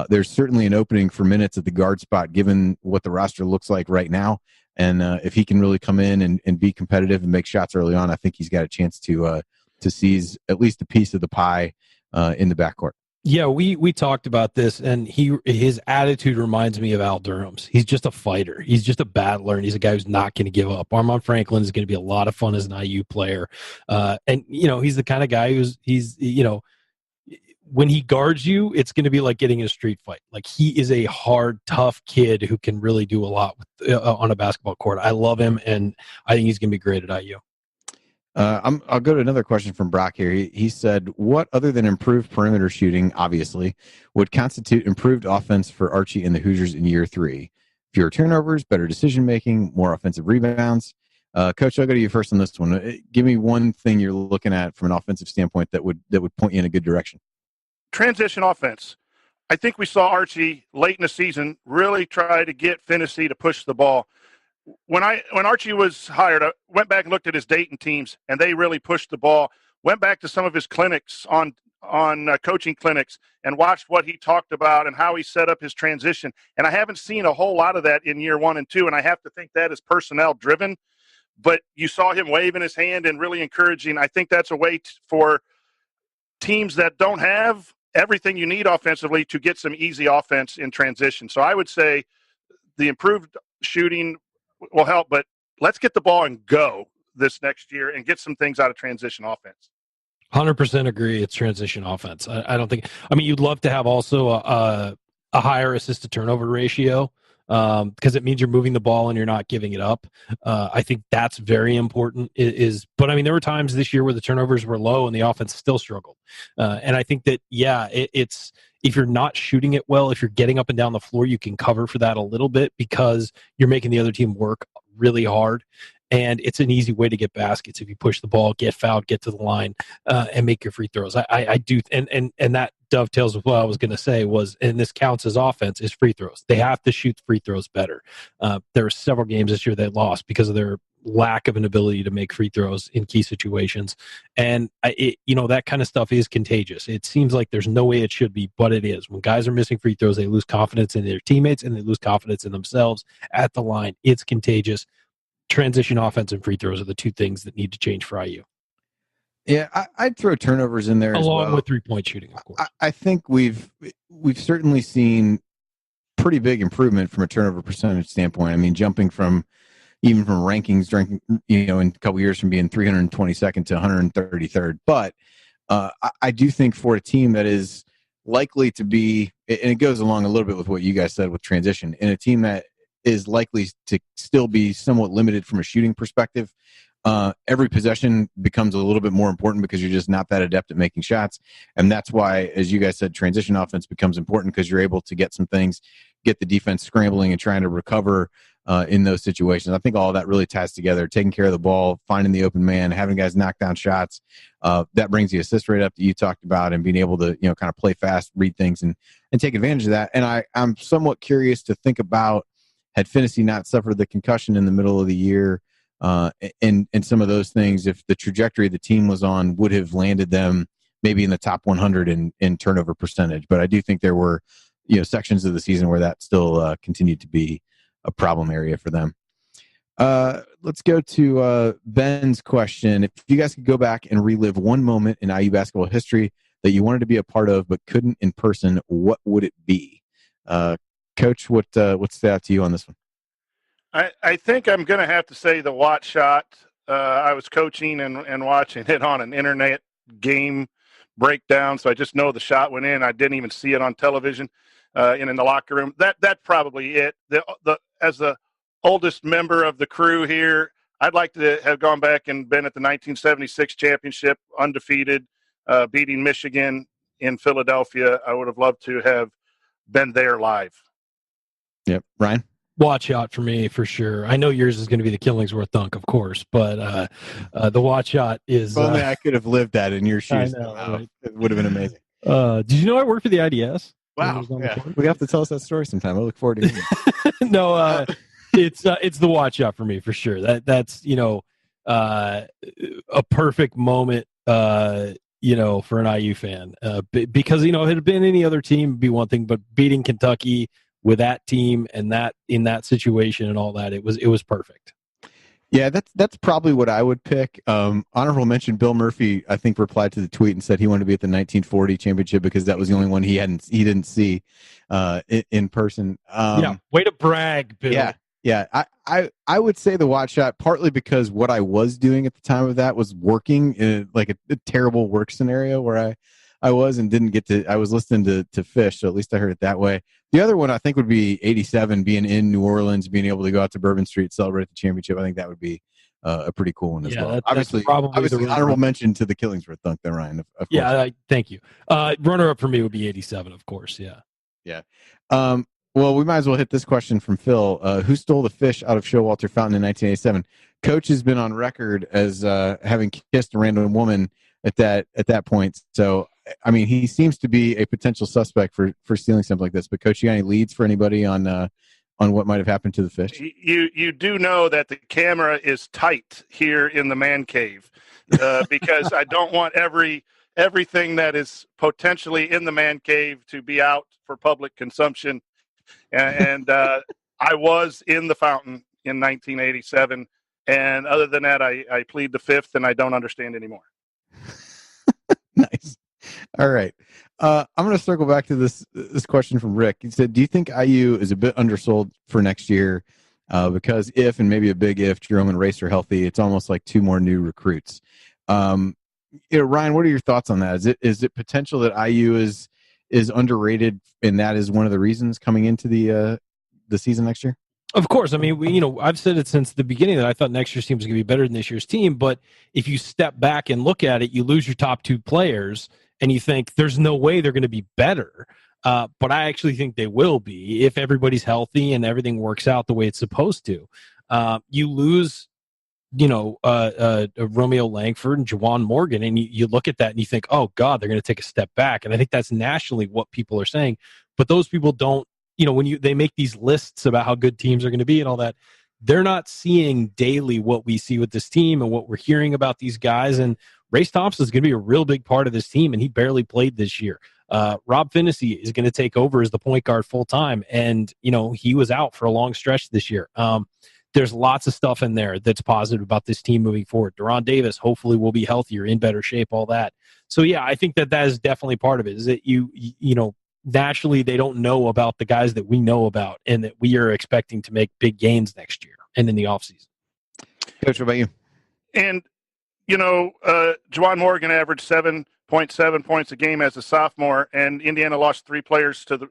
there's certainly an opening for minutes at the guard spot, given what the roster looks like right now. And if he can really come in and be competitive and make shots early on, I think he's got a chance to seize at least a piece of the pie in the backcourt. Yeah, we talked about this, and his attitude reminds me of Al Durham's. He's just a fighter. He's just a battler, and he's a guy who's not going to give up. Armaan Franklin is going to be a lot of fun as an IU player. And, he's the kind of guy when he guards you, it's going to be like getting in a street fight. Like, he is a hard, tough kid who can really do a lot on a basketball court. I love him, and I think he's going to be great at IU. I'll go to another question from Brock here. He said, what other than improved perimeter shooting, obviously, would constitute improved offense for Archie and the Hoosiers in year 3? Fewer turnovers, better decision-making, more offensive rebounds. Coach, I'll go to you first on this one. Give me one thing you're looking at from an offensive standpoint that would point you in a good direction. Transition offense. I think we saw Archie late in the season really try to get Finney to push the ball. When Archie was hired, I went back and looked at his Dayton teams, and they really pushed the ball. Went back to some of his clinics on coaching clinics and watched what he talked about and how he set up his transition. And I haven't seen a whole lot of that in year 1 and 2, and I have to think that is personnel driven. But you saw him waving his hand and really encouraging. I think that's a way for teams that don't have everything you need offensively to get some easy offense in transition. So I would say the improved shooting will help, but let's get the ball and go this next year and get some things out of transition offense. 100% agree. It's transition offense. I don't think. I mean, you'd love to have also a higher assist to turnover ratio because it means you're moving the ball and you're not giving it up. I think that's very important. But I mean, there were times this year where the turnovers were low and the offense still struggled. And I think that it's if you're not shooting it well, if you're getting up and down the floor, you can cover for that a little bit because you're making the other team work really hard. And it's an easy way to get baskets if you push the ball, get fouled, get to the line, and make your free throws. I do, and that dovetails with what I was going to say was, and this counts as offense, is free throws. They have to shoot free throws better. There are several games this year they lost because of their lack of an ability to make free throws in key situations. And that kind of stuff is contagious. It seems like there's no way it should be, but it is. When guys are missing free throws, they lose confidence in their teammates and they lose confidence in themselves at the line. It's contagious. Transition offense and free throws are the two things that need to change for IU. Yeah, I'd throw turnovers in there along with 3-point shooting, of course. I think we've certainly seen pretty big improvement from a turnover percentage standpoint. I mean, jumping from rankings during in a couple years from being 322nd to 133rd. But I do think for a team that is likely to be, and it goes along a little bit with what you guys said with transition, in a team that is likely to still be somewhat limited from a shooting perspective, every possession becomes a little bit more important because you're just not that adept at making shots. And that's why, as you guys said, transition offense becomes important because you're able to get some things, get the defense scrambling and trying to recover in those situations. I think all of that really ties together, taking care of the ball, finding the open man, having guys knock down shots. That brings the assist rate up that you talked about and being able to, kind of play fast, read things and take advantage of that. And I'm somewhat curious to think about, had Finney not suffered the concussion in the middle of the year, and some of those things, if the trajectory the team was on would have landed them maybe in the top 100 in turnover percentage. But I do think there were, sections of the season where that still continued to be a problem area for them. Let's go to Ben's question. If you guys could go back and relive one moment in IU basketball history that you wanted to be a part of but couldn't in person, what would it be? Coach, what stood out to you on this one? I think I'm going to have to say the Watt shot. I was coaching and watching it on an internet game breakdown, so I just know the shot went in. I didn't even see it on television in the locker room. That's probably it. As the oldest member of the crew here, I'd like to have gone back and been at the 1976 championship, undefeated, beating Michigan in Philadelphia. I would have loved to have been there live. Yep. Ryan? Watch out for me, for sure. I know yours is going to be the Killingsworth dunk, of course, but the watch shot is... If only I could have lived that in your shoes. I know, right? It would have been amazing. Did you know I worked for the IDS? Wow. Yeah. We have to tell us that story sometime. I look forward to hearing it. No, it's the watch out for me, for sure. That's a perfect moment, for an IU fan. Because, if it had been any other team, it'd be one thing, but beating Kentucky with that team and that in that situation and all that, it was perfect. Yeah, that's probably what I would pick. Honorable mention, Bill Murphy, I think, replied to the tweet and said he wanted to be at the 1940 championship because that was the only one he didn't see in person. Way to brag, Bill. Yeah. I would say the watch shot, partly because what I was doing at the time of that was working in like a terrible work scenario where I was and didn't get to. I was listening to Fish, so at least I heard it that way. The other one I think would be 87, being in New Orleans, being able to go out to Bourbon Street, celebrate the championship. I think that would be a pretty cool one as well. Obviously, honorable mention to the Killingsworth dunk there, Ryan. Of course. Yeah, thank you. Runner-up for me would be 87, of course, yeah. Yeah. Well, we might as well hit this question from Phil. Who stole the fish out of Showalter Fountain in 1987? Coach has been on record as having kissed a random woman at that point. So I mean, he seems to be a potential suspect for stealing something like this. But Coach, you got any leads for anybody on what might have happened to the fish? You do know that the camera is tight here in the man cave because I don't want everything that is potentially in the man cave to be out for public consumption. And I was in the fountain in 1987. And other than that, I plead the fifth, and I don't understand anymore. Nice. All right. I'm going to circle back to this question from Rick. He said, do you think IU is a bit undersold for next year? Because if, and maybe a big if, Jerome and Race are healthy, it's almost like 2 more new recruits. Ryan, what are your thoughts on that? Is it potential that IU is underrated, and that is one of the reasons coming into the season next year? Of course. I mean, I've said it since the beginning that I thought next year's team was going to be better than this year's team. But if you step back and look at it, you lose your top 2 players, and you think there's no way they're going to be better. But I actually think they will be if everybody's healthy and everything works out the way it's supposed to. You lose, Romeo Langford and Juwan Morgan, and you look at that and you think, oh, God, they're going to take a step back. And I think that's nationally what people are saying. But those people don't, when they make these lists about how good teams are going to be and all that, they're not seeing daily what we see with this team and what we're hearing about these guys. And Race Thompson is going to be a real big part of this team, and he barely played this year. Rob Finney is going to take over as the point guard full time, and he was out for a long stretch this year. There's lots of stuff in there that's positive about this team moving forward. Deron Davis hopefully will be healthier, in better shape, all that. So yeah, I think that is definitely part of it. Is that naturally they don't know about the guys that we know about, and that we are expecting to make big gains next year and in the offseason. Coach, what about you? And Juwan Morgan averaged 7.7 points a game as a sophomore, and Indiana lost 3 players to the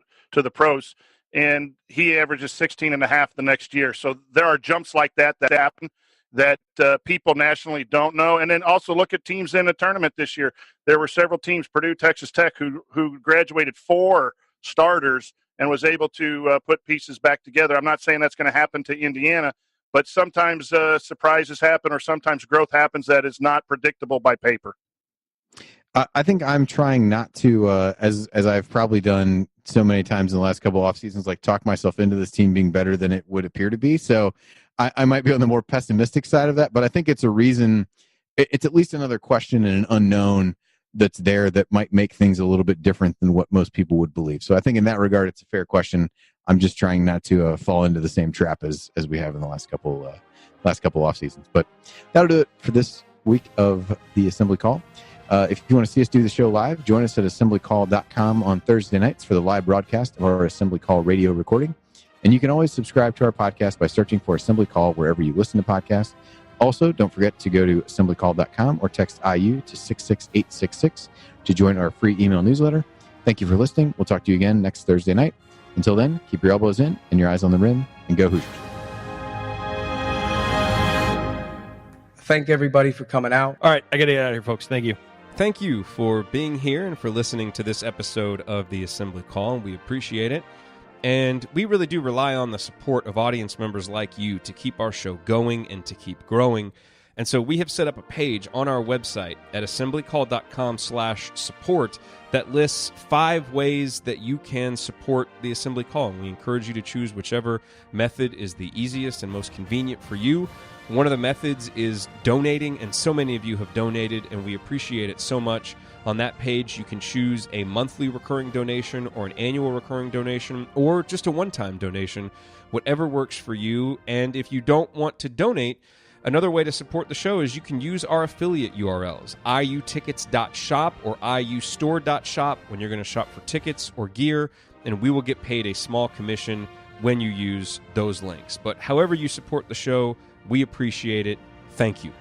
pros, and he averages 16.5 the next year. So there are jumps like that happen that people nationally don't know. And then also look at teams in the tournament this year. There were several teams, Purdue, Texas Tech, who graduated 4 starters and was able to put pieces back together. I'm not saying that's going to happen to Indiana, but sometimes surprises happen, or sometimes growth happens that is not predictable by paper. I think I'm trying not to, as I've probably done so many times in the last couple of off seasons, like talk myself into this team being better than it would appear to be. So I might be on the more pessimistic side of that, but I think it's a reason. It's at least another question and an unknown that's there that might make things a little bit different than what most people would believe. So I think in that regard, it's a fair question. I'm just trying not to fall into the same trap as we have in the last couple off seasons. But that'll do it for this week of the Assembly Call. If you want to see us do the show live, join us at assemblycall.com on Thursday nights for the live broadcast of our Assembly Call radio recording. And you can always subscribe to our podcast by searching for Assembly Call wherever you listen to podcasts. Also, don't forget to go to assemblycall.com or text IU to 66866 to join our free email newsletter. Thank you for listening. We'll talk to you again next Thursday night. Until then, keep your elbows in and your eyes on the rim, and go Hoosiers. Thank everybody for coming out. All right, I got to get out of here, folks. Thank you. Thank you for being here and for listening to this episode of the Assembly Call. We appreciate it. And we really do rely on the support of audience members like you to keep our show going and to keep growing. And so we have set up a page on our website at assemblycall.com/support that lists 5 ways that you can support the Assembly Call. And we encourage you to choose whichever method is the easiest and most convenient for you. One of the methods is donating, and so many of you have donated, and we appreciate it so much. On that page, you can choose a monthly recurring donation or an annual recurring donation or just a one-time donation, whatever works for you. And if you don't want to donate, another way to support the show is you can use our affiliate URLs, iutickets.shop or iustore.shop when you're going to shop for tickets or gear, and we will get paid a small commission when you use those links. But however you support the show, we appreciate it. Thank you.